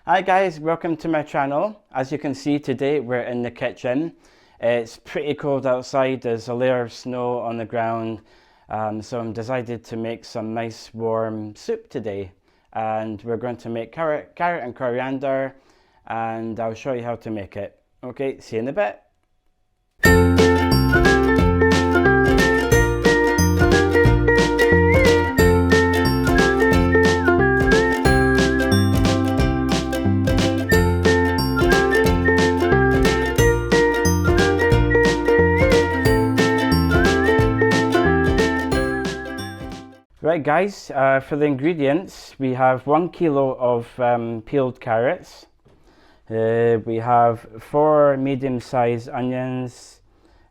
Hi guys, welcome to my channel. As you can see today we're in the kitchen. It's pretty cold outside, there's a layer of snow on the ground, so I'm decided to make some nice warm soup today. And we're going to make carrot and coriander, and I'll show you how to make it. Okay, see you in a bit. Right guys, for the ingredients we have 1 kilo of peeled carrots, we have 4 medium-sized onions,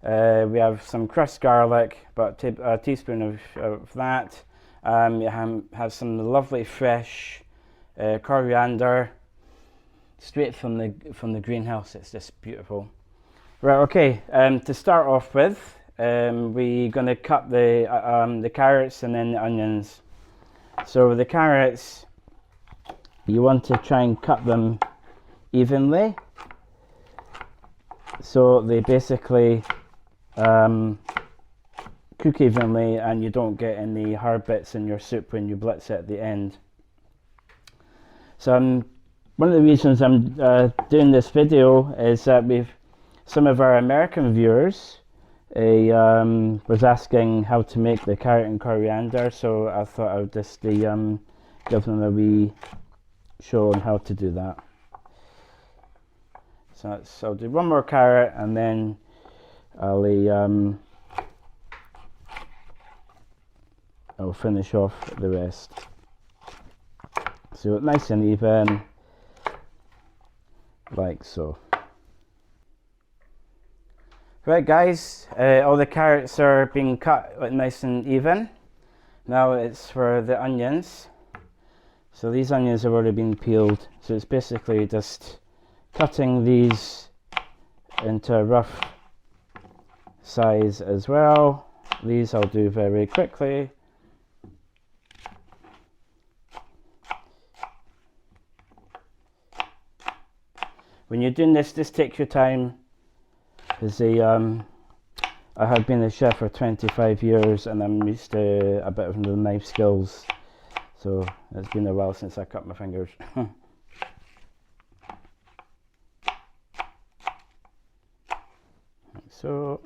we have some crushed garlic, about a teaspoon of that, we have some lovely fresh coriander straight from the greenhouse. It's just beautiful. Right, okay, to start off with, we're going to cut the carrots and then the onions. So the carrots, you want to try and cut them evenly, so they basically cook evenly and you don't get any hard bits in your soup when you blitz it at the end. So one of the reasons I'm doing this video is that some of our American viewers was asking how to make the carrot and coriander, so I thought I would just give them a wee show on how to do that. So I'll do one more carrot and then I'll finish off the rest. So nice and even, like so. Right guys, all the carrots are being cut nice and even. Now it's for the onions. So these onions have already been peeled, so it's basically just cutting these into a rough size as well. These I'll do very quickly. When you're doing this, just take your time. Because I have been a chef for 25 years and I'm used to a bit of the knife skills, so it's been a while since I cut my fingers. So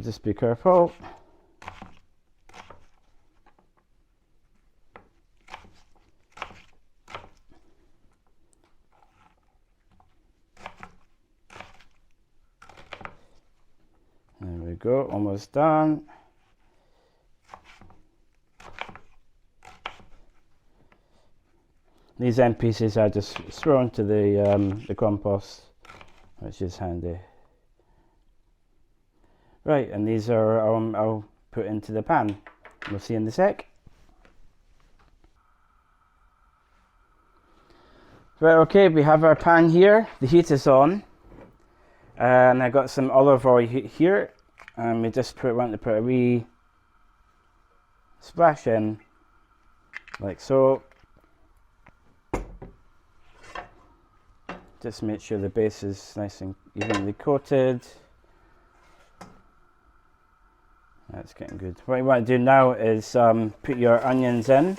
just be careful. There we go, almost done. These end pieces I just throw into the compost, which is handy. Right, and these are I'll put into the pan. We'll see in a sec. Right, okay, we have our pan here. The heat is on, and I got some olive oil here, and we just want to put a wee splash in, like so. Just make sure the base is nice and evenly coated. That's getting good. What you want to do now is put your onions in.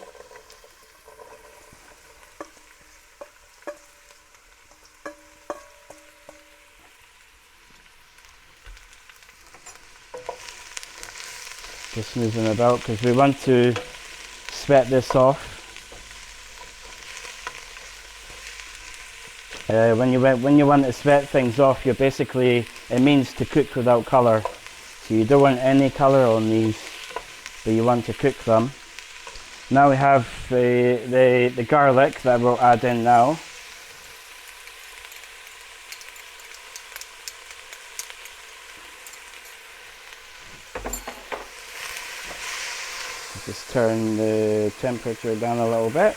Just move them about because we want to sweat this off. When you want to sweat things off, you're basically, it means to cook without colour. So you don't want any colour on these, but you want to cook them. Now we have the garlic that we'll add in now. turn the temperature down a little bit.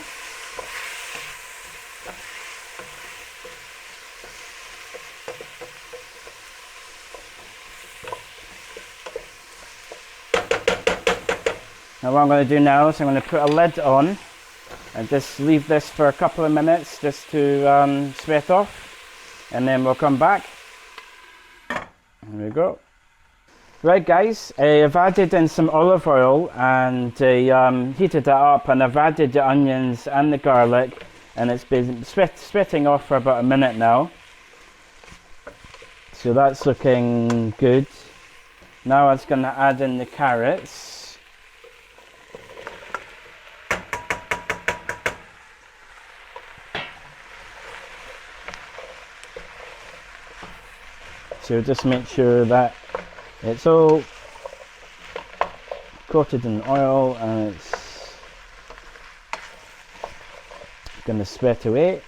Now what I'm going to do now is I'm going to put a lid on and just leave this for a couple of minutes just to sweat off, and then we'll come back. There we go. Right guys, I've added in some olive oil and heated it up, and I've added the onions and the garlic, and it's been sweating off for about a minute now. So that's looking good. Now I'm going to add in the carrots. So just make sure that it's all coated in oil and it's going to sweat away.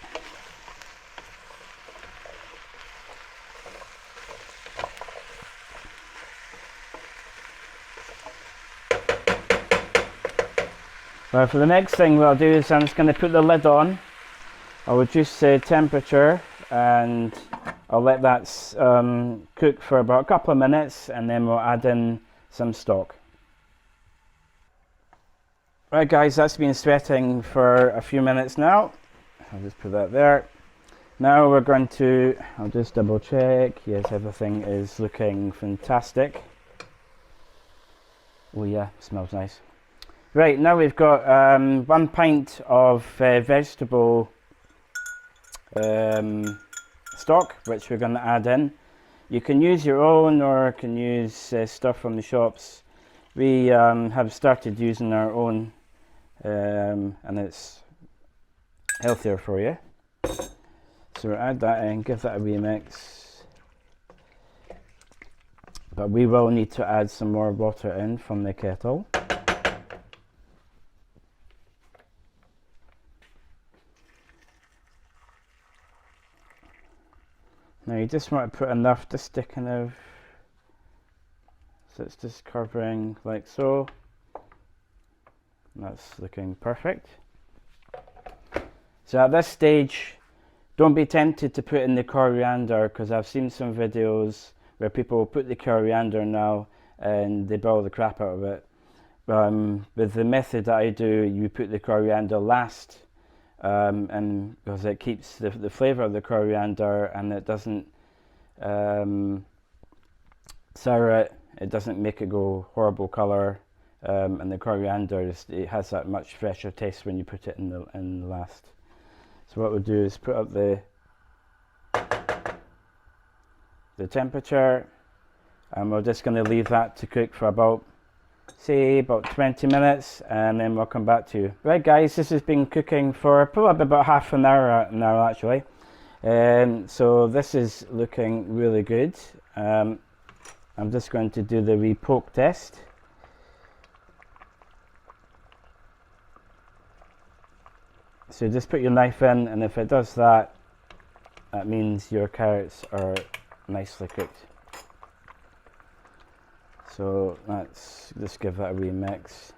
Well, for the next thing what I'll do is I'm just going to put the lid on. I'll reduce the temperature and I'll let that cook for about a couple of minutes, and then we'll add in some stock. Right guys, that's been sweating for a few minutes now. I'll just put that there. Now we're going to, I'll just double check. Yes, everything is looking fantastic. Oh yeah, smells nice. Right, now we've got 1 pint of vegetable stock, which we're going to add in. You can use your own or you can use stuff from the shops. We have started using our own, and it's healthier for you. So we'll add that in, give that a wee mix. But we will need to add some more water in from the kettle. Now you just want to put enough just to kind of, so it's just covering like so. That's looking perfect. So at this stage, don't be tempted to put in the coriander, because I've seen some videos where people put the coriander now and they boil the crap out of it. With the method that I do, you put the coriander last. And because it keeps the flavour of the coriander, and it doesn't sour it, it doesn't make it go horrible colour, and the coriander it has that much fresher taste when you put it in the last. So what we'll do is put up the temperature, and we're just going to leave that to cook for about 20 minutes, and then we'll come back to you. Right guys, this has been cooking for probably about half an hour now actually. So this is looking really good. I'm just going to do the wee poke test. So just put your knife in, and if it does that, that means your carrots are nicely cooked. So let's just give that a wee mix.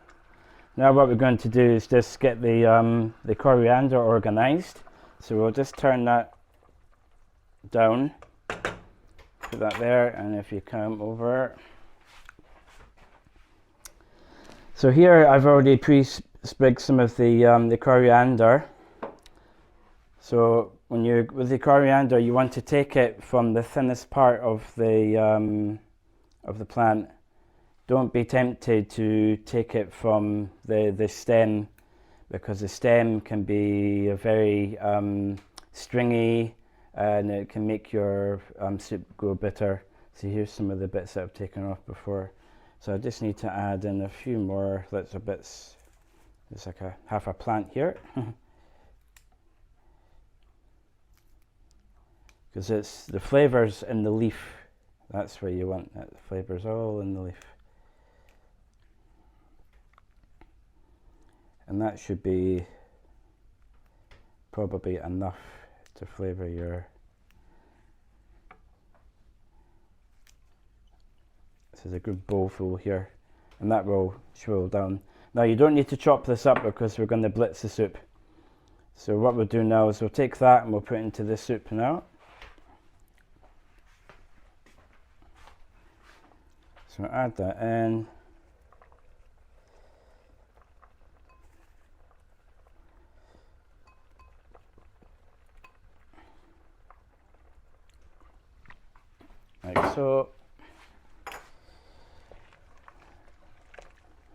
Now what we're going to do is just get the coriander organised. So we'll just turn that down, put that there, and if you come over. So here I've already pre-sprigged some of the coriander. So when you're with the coriander, you want to take it from the thinnest part of the plant. Don't be tempted to take it from the stem, because the stem can be very stringy, and it can make your soup go bitter. So here's some of the bits that I've taken off before. So I just need to add in a few more little bits. It's like half a plant here. Because it's the flavours in the leaf. That's where you want it. The flavours all in the leaf. And that should be probably enough to flavour your. This is a good bowl full here, and that will swirl down. Now you don't need to chop this up because we're going to blitz the soup. So what we'll do now is we'll take that and we'll put it into the soup now. So add that in. Like so.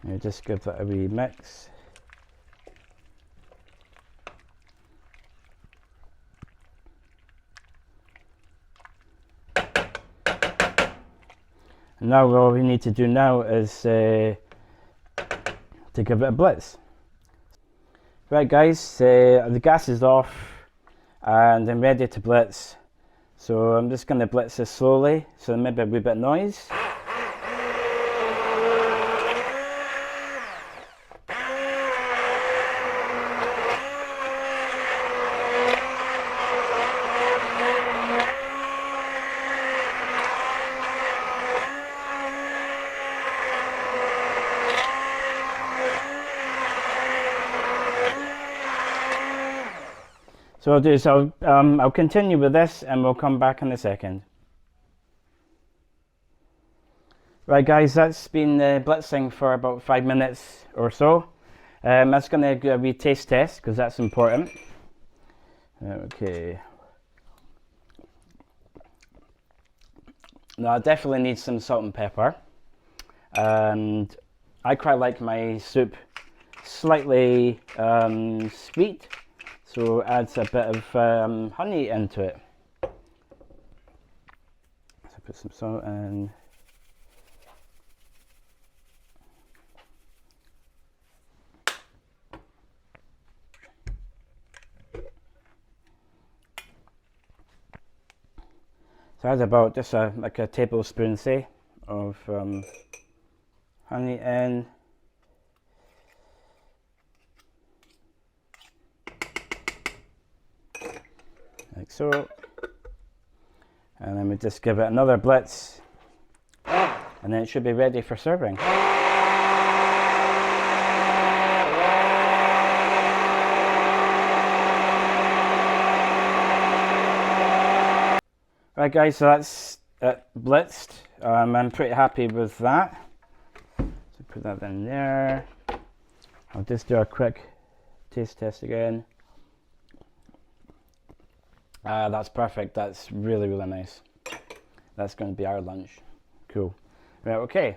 You just give that a wee mix. And now all we need to do now is to give it a blitz. Right guys, the gas is off and I'm ready to blitz. So I'm just going to blitz this slowly, so maybe a wee bit of noise. So I'll do is I'll continue with this and we'll come back in a second. Right guys, that's been blitzing for about 5 minutes or so. That's going to do a wee taste test because that's important. Okay. Now I definitely need some salt and pepper. And I quite like my soup slightly sweet. So adds a bit of honey into it. So put some salt in. So add about just like a tablespoon, say, of honey in. Like so, and then we just give it another blitz and then it should be ready for serving. Right guys, so that's blitzed. I'm pretty happy with that. So put that in there. I'll just do a quick taste test again. That's perfect. That's really, really nice. That's going to be our lunch. Cool. Right, okay.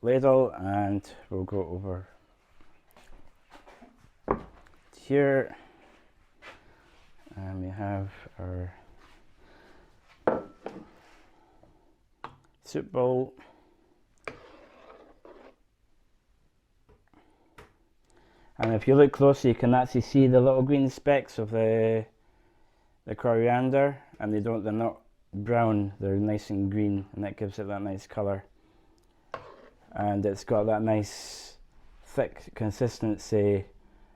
Ladle, and we'll go over here. And we have our soup bowl. And if you look closely, you can actually see the little green specks of the coriander, and they're not brown, they're nice and green, and that gives it that nice color. And it's got that nice thick consistency,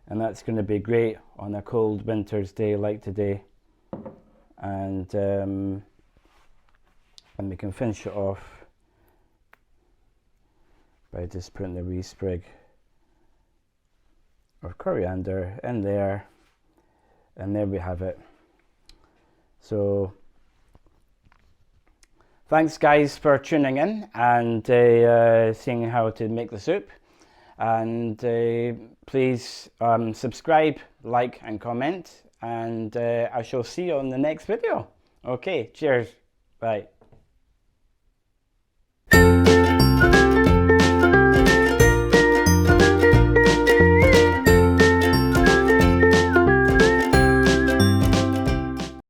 and that's going to be great on a cold winter's day like today. And we can finish it off by just putting a wee sprig of coriander in there, and there we have it. So thanks guys for tuning in and seeing how to make the soup, and please subscribe, like and comment, and I shall see you on the next video. Okay, cheers, bye.